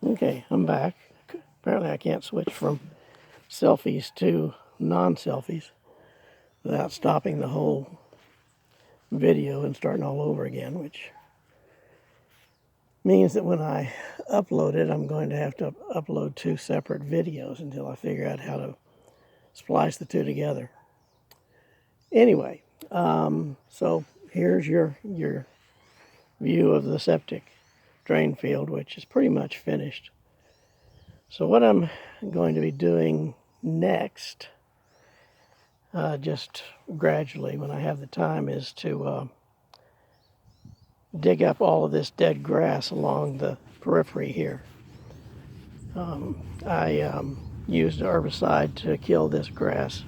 Okay, I'm back. Apparently I can't switch from selfies to non-selfies without stopping the whole video and starting all over again, which means that when I upload it, I'm going to have to upload two separate videos until I figure out how to splice the two together. Anyway, so here's your view of the septic drain field, which is pretty much finished. So what I'm going to be doing next, just gradually when I have the time, is to dig up all of this dead grass along the periphery here. I used herbicide to kill this grass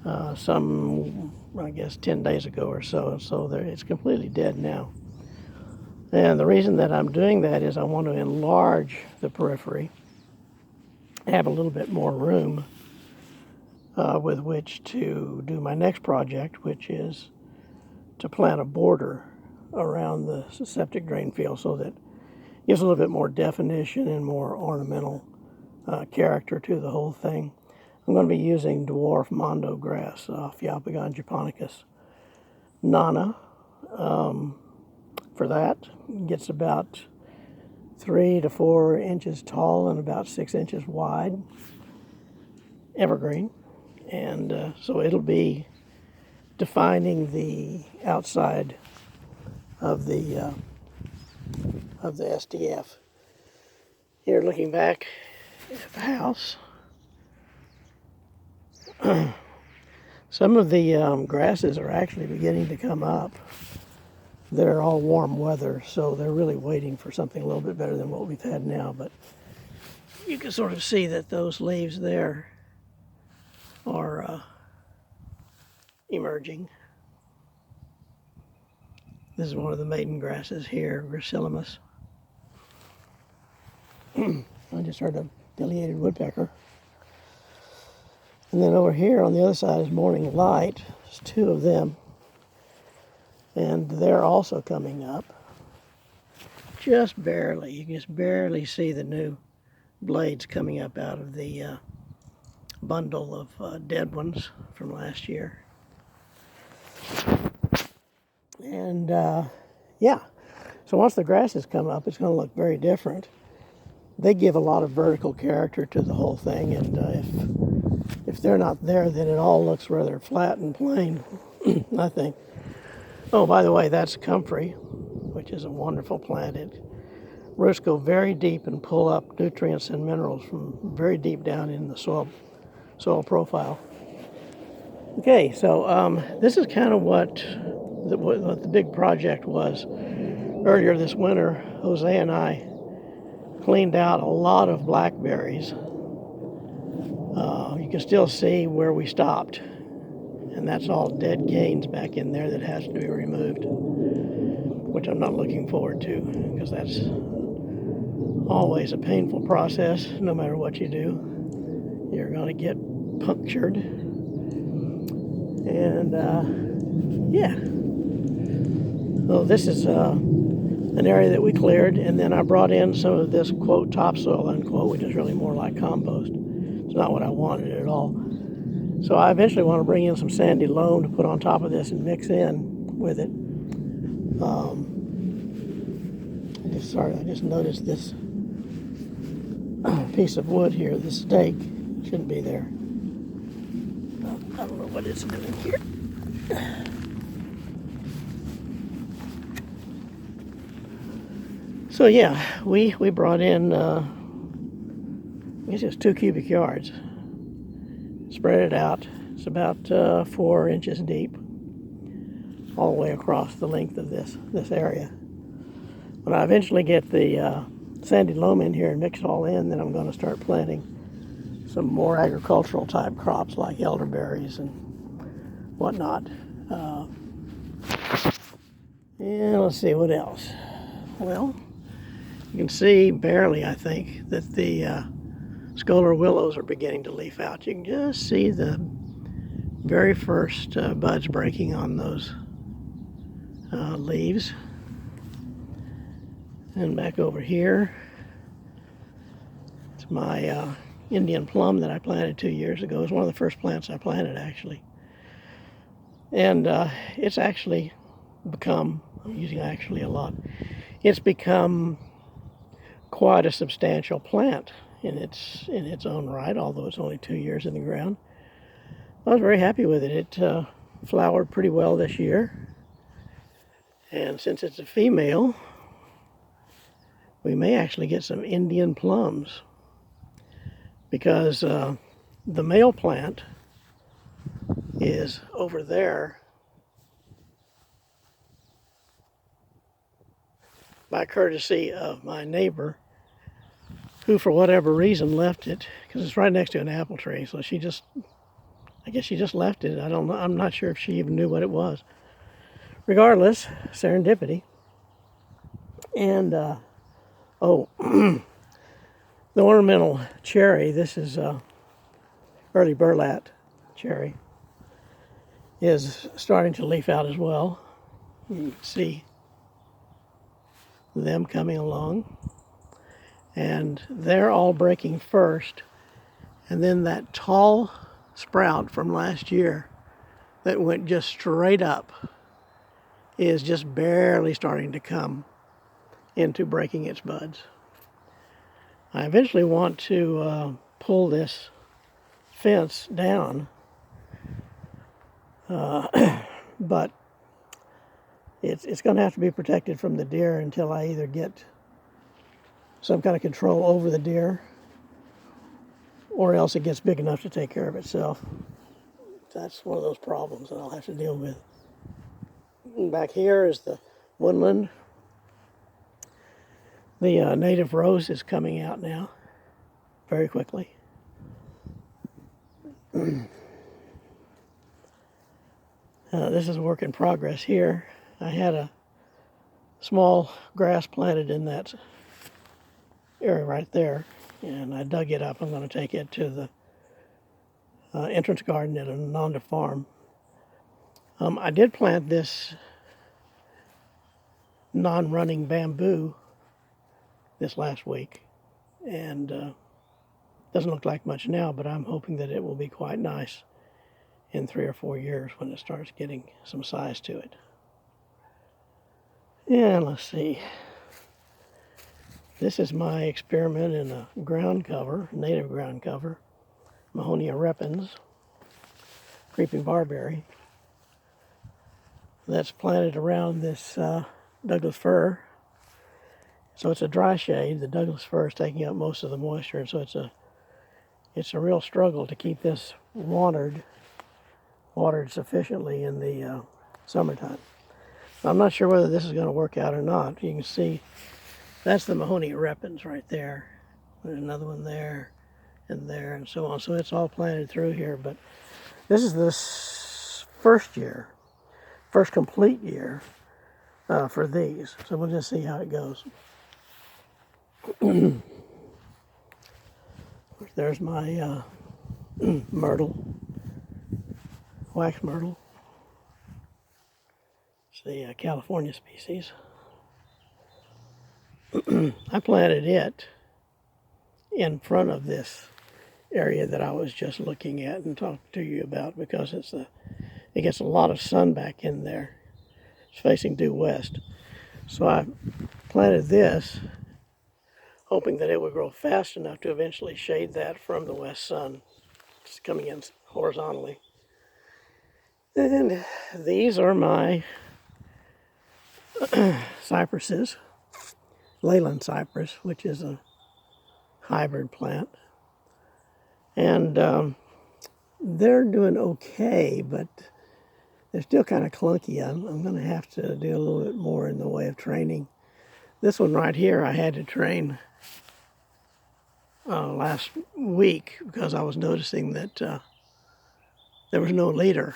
I guess 10 days ago or so, it's completely dead now. And the reason that I'm doing that is I want to enlarge the periphery, have a little bit more room with which to do my next project, which is to plant a border around the septic drain field so that it gives a little bit more definition and more ornamental character to the whole thing. I'm going to be using dwarf mondo grass, Phaeopogon japonicus nana. For that, it gets about 3 to 4 inches tall and about 6 inches wide, evergreen, and so it'll be defining the outside of the SDF. Here, looking back at the house, some of the grasses are actually beginning to come up. They're all warm weather, so they're really waiting for something a little bit better than what we've had now. But you can sort of see that those leaves there are emerging. This is one of the maiden grasses here, Gracilis. I just heard a pileated woodpecker. And then over here on the other side is morning light. There's 2 of them. And they're also coming up. Just barely. You can just barely see the new blades coming up out of the bundle of dead ones from last year. And yeah, so once the grasses come up, it's going to look very different. They give a lot of vertical character to the whole thing, and if they're not there, then it all looks rather flat and plain, I think. Oh, by the way, that's comfrey, which is a wonderful plant. Roots go very deep and pull up nutrients and minerals from very deep down in the soil profile. Okay, so this is kind of what the big project was. Earlier this winter, Jose and I cleaned out a lot of blackberries. You can still see where we stopped. And that's all dead canes back in there that has to be removed, which I'm not looking forward to, because that's always a painful process. No matter what you do, you're going to get punctured. And yeah, so this is an area that we cleared, and then I brought in some of this, quote, topsoil, unquote, which is really more like compost. It's not what I wanted at all. So I eventually want to bring in some sandy loam to put on top of this and mix in with it. I just noticed this piece of wood here, this stake, shouldn't be there. I don't know what it's doing here. So yeah, we brought in, I guess it's 2 cubic yards. Spread it out. It's about 4 inches deep, all the way across the length of this area. When I eventually get the sandy loam in here and mix it all in, then I'm going to start planting some more agricultural type crops like elderberries and whatnot. And let's see what else. Well, you can see barely, I think, that the scholar willows are beginning to leaf out. You can just see the very first buds breaking on those leaves. And back over here, It's my Indian plum that I planted 2 years ago. It was one of the first plants I planted, actually. And it's actually become, I'm using actually a lot, it's become quite a substantial plant in its own right, although it's only 2 years in the ground. I was very happy with it. It flowered pretty well this year. And since it's a female, we may actually get some Indian plums, because the male plant is over there by courtesy of my neighbor, who for whatever reason left it, because it's right next to an apple tree. So I guess she just left it. I don't know. I'm not sure if she even knew what it was. Regardless, serendipity. And oh, the ornamental cherry, this is early burlap cherry, is starting to leaf out as well. You can see them coming along. And they're all breaking first. And then that tall sprout from last year that went just straight up is just barely starting to come into breaking its buds. I eventually want to pull this fence down, but it's going to have to be protected from the deer until I either get some kind of control over the deer, or else it gets big enough to take care of itself. That's one of those problems that I'll have to deal with. And back here is the woodland. The native rose is coming out now very quickly. This is a work in progress here. I had a small grass planted in that area right there, and I dug it up. I'm going to take it to the entrance garden at Ananda Farm. I did plant this non-running bamboo this last week, and doesn't look like much now, but I'm hoping that it will be quite nice in 3 or 4 years when it starts getting some size to it. And let's see. This is my experiment in a ground cover, native ground cover, Mahonia repens, creeping barberry, that's planted around this Douglas fir. So it's a dry shade. The Douglas fir is taking up most of the moisture, and so it's a real struggle to keep this watered sufficiently in the summertime. I'm not sure whether this is going to work out or not. You can see that's the Mahonia repens right there. There's another one there, and so on. So it's all planted through here, but this is this first complete year for these. So we'll just see how it goes. There's my myrtle, wax myrtle. It's the California species. I planted it in front of this area that I was just looking at and talking to you about, because it gets a lot of sun back in there. It's facing due west. So I planted this hoping that it would grow fast enough to eventually shade that from the west sun. It's coming in horizontally. And these are my cypresses. Leyland cypress, which is a hybrid plant. And they're doing okay, but they're still kind of clunky. I'm going to have to do a little bit more in the way of training. This one right here I had to train last week, because I was noticing that there was no leader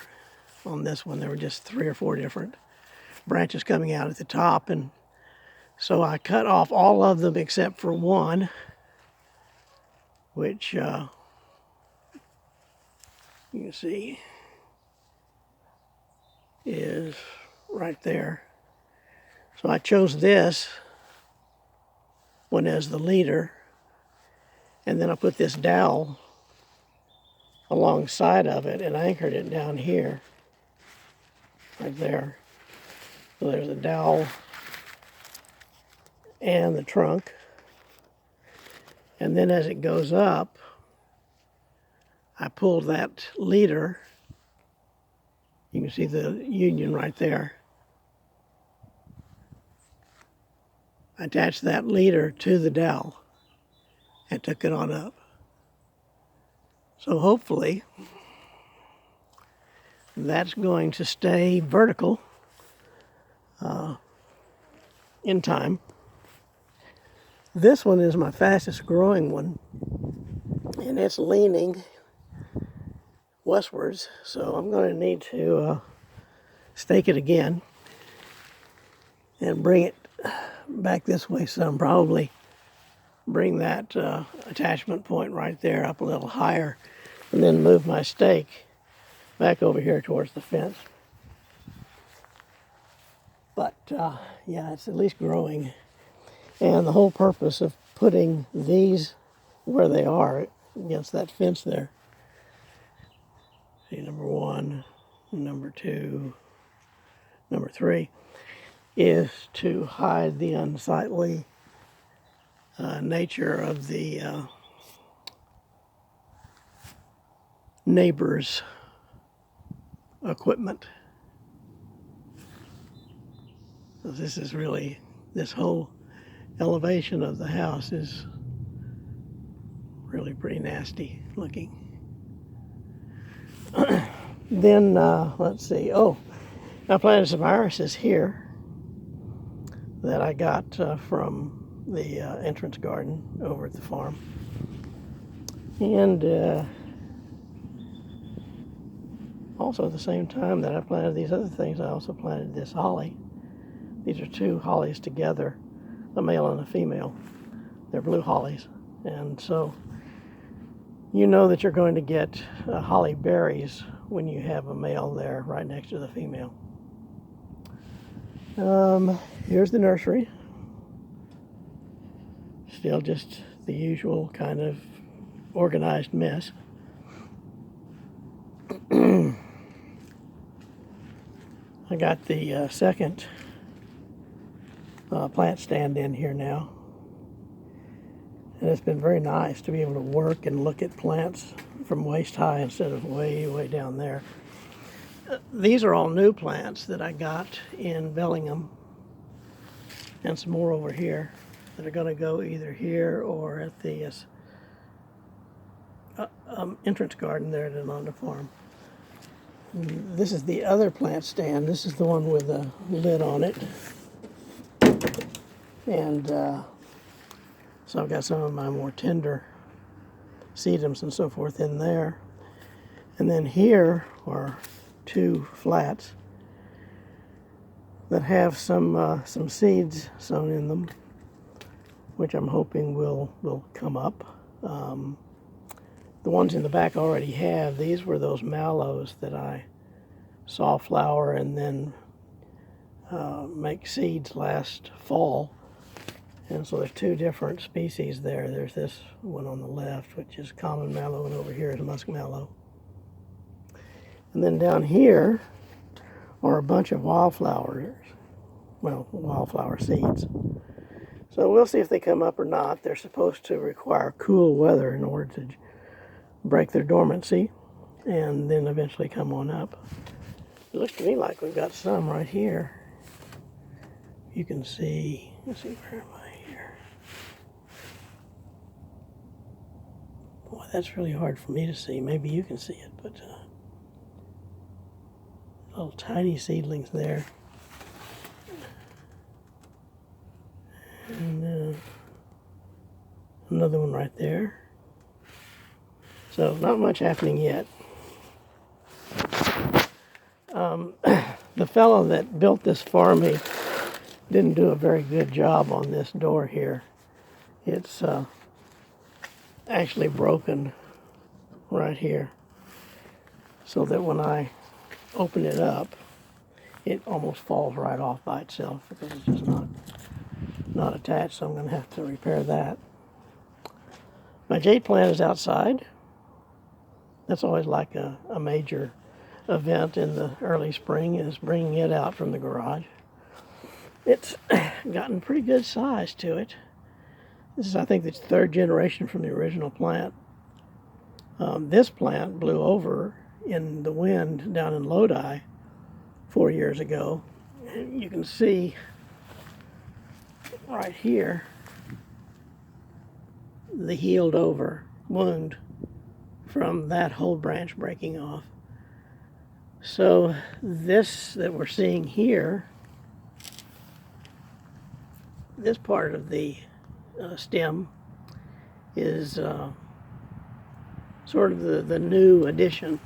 on this one. There were just 3 or 4 different branches coming out at the top, and so I cut off all of them except for one, which you can see is right there. So I chose this one as the leader, And then I put this dowel alongside of it and anchored it down here, right there. So there's a dowel and the trunk. And then as it goes up, I pulled that leader. You can see the union right there. I attached that leader to the dowel and took it on up. So hopefully that's going to stay vertical in time. This one is my fastest growing one, and it's leaning westwards, so I'm going to need to stake it again and bring it back this way some. Probably bring that attachment point right there up a little higher, and then move my stake back over here towards the fence. But yeah, it's at least growing. And the whole purpose of putting these where they are against that fence there, see, number 1, number 2, number 3, is to hide the unsightly nature of the neighbor's equipment. So this is really, this whole elevation of the house is really pretty nasty looking. Then, let's see, I planted some irises here that I got from the entrance garden over at the farm. And also at the same time that I planted these other things, I also planted this holly. These are 2 hollies together, a male and a female. They're blue hollies. And so you know that you're going to get holly berries when you have a male there right next to the female. Here's the nursery. Still just the usual kind of organized mess. I got the second plant stand in here now. And it's been very nice to be able to work and look at plants from waist high instead of way, way down there. These are all new plants that I got in Bellingham, and some more over here that are going to go either here or at the entrance garden there at Ananda Farm. This is the other plant stand. This is the one with a lid on it. And so I've got some of my more tender sedums and so forth in there. And then here are 2 flats that have some seeds sown in them, which I'm hoping will come up. The ones in the back already have. These were those mallows that I saw flower and then make seeds last fall. And so there's 2 different species there. There's this one on the left, which is common mallow, and over here is musk mallow. And then down here are a bunch of wildflowers, wildflower seeds. So we'll see if they come up or not. They're supposed to require cool weather in order to break their dormancy and then eventually come on up. It looks to me like we've got some right here. You can see, let's see, where am I here? Boy, that's really hard for me to see. Maybe you can see it, but little tiny seedlings there. And another one right there. So not much happening yet. The fellow that built this for me didn't do a very good job on this door here. It's actually broken right here, so that when I open it up, it almost falls right off by itself because it's just not attached. So I'm going to have to repair that. My jade plant is outside. That's always like a major event in the early spring, is bringing it out from the garage. It's gotten pretty good size to it. This is, I think, the third generation from the original plant. This plant blew over in the wind down in Lodi 4 years ago. And you can see right here the healed over wound from that whole branch breaking off. So this that we're seeing here, this part of the stem is sort of the new addition.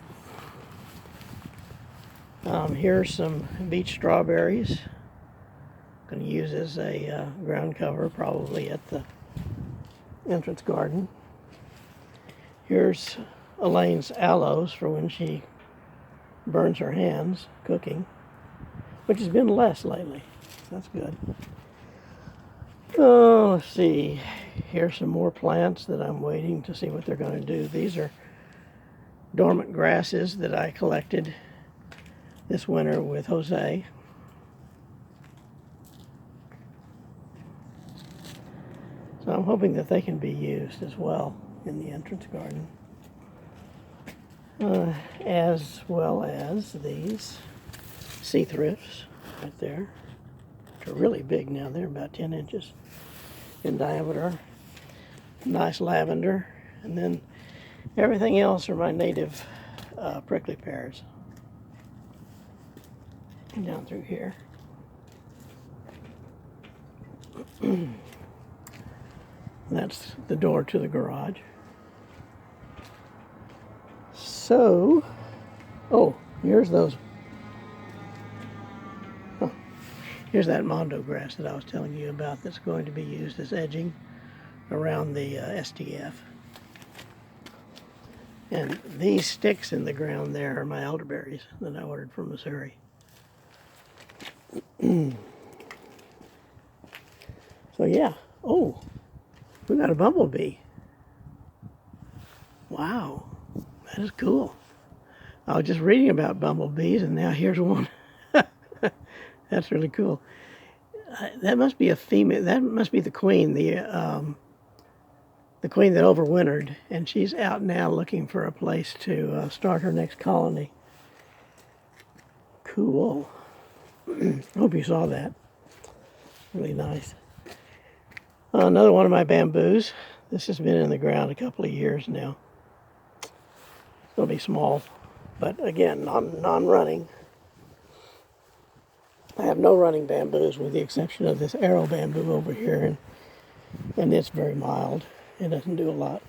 Here's some beach strawberries. I'm going to use as a ground cover probably at the entrance garden. Here's Elaine's aloes for when she burns her hands cooking, which has been less lately. That's good. Oh, let's see. Here's some more plants that I'm waiting to see what they're going to do. These are dormant grasses that I collected this winter with Jose. So I'm hoping that they can be used as well in the entrance garden. As well as these sea thrifts right there, which are really big now. They're about 10 inches in diameter. Nice lavender. And then everything else are my native prickly pears. And down through here. That's the door to the garage. So, oh, here's those. Oh, here's that mondo grass that I was telling you about that's going to be used as edging around the SDF. And these sticks in the ground there are my elderberries that I ordered from Missouri. So yeah, oh, we got a bumblebee. Wow, that is cool. I was just reading about bumblebees and now here's one. That's really cool. That must be a female, that must be the queen, the queen that overwintered, and she's out now looking for a place to start her next colony. Cool. I hope you saw that. Really nice. Another one of my bamboos. This has been in the ground a couple of years now. It'll be small, but again, non-running. I have no running bamboos with the exception of this arrow bamboo over here, and it's very mild. It doesn't do a lot.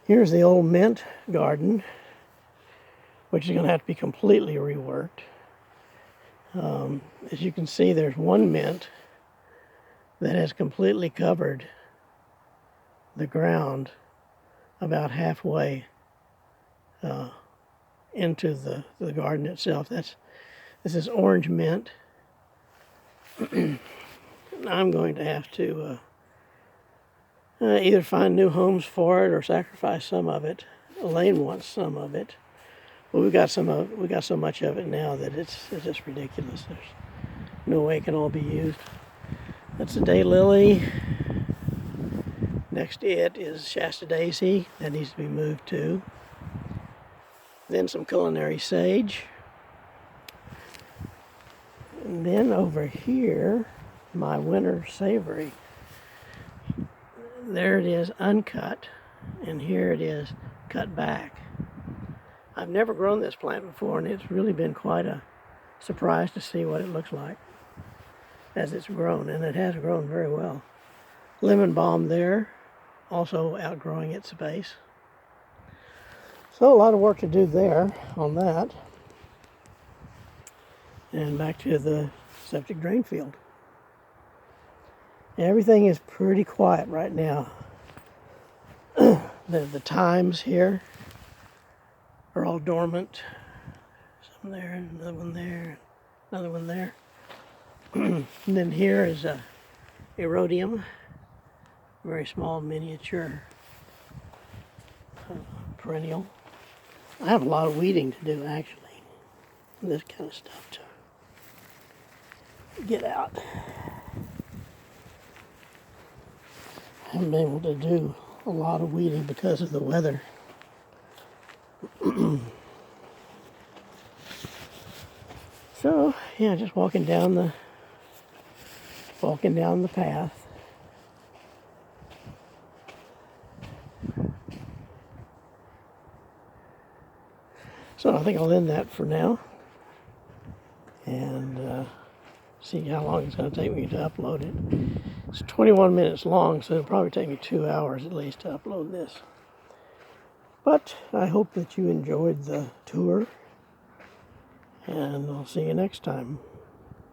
Here's the old mint garden, which is going to have to be completely reworked. As you can see, there's one mint that has completely covered the ground about halfway into the garden itself. This is orange mint. I'm going to have to either find new homes for it or sacrifice some of it. Elaine wants some of it. But we got so much of it now that it's just ridiculous. There's no way it can all be used. That's a daylily. Next to it is Shasta Daisy. That needs to be moved too. Then some culinary sage. And then over here, my winter savory. There it is uncut, and here it is cut back. I've never grown this plant before, and it's really been quite a surprise to see what it looks like as it's grown, and it has grown very well. Lemon balm there, also outgrowing its base. So a lot of work to do there on that. And back to the septic drain field. Everything is pretty quiet right now. The thymes here are all dormant. Some there, another one there, another one there. And then here is a erodium. very small miniature perennial. I have a lot of weeding to do actually. This kind of stuff to get out. I haven't been able to do a lot of weeding because of the weather. So yeah, just walking down the path. So I think I'll end that for now, and see how long it's going to take me to upload it. It's 21 minutes long, so it'll probably take me 2 hours at least to upload this. But I hope that you enjoyed the tour, and I'll see you next time.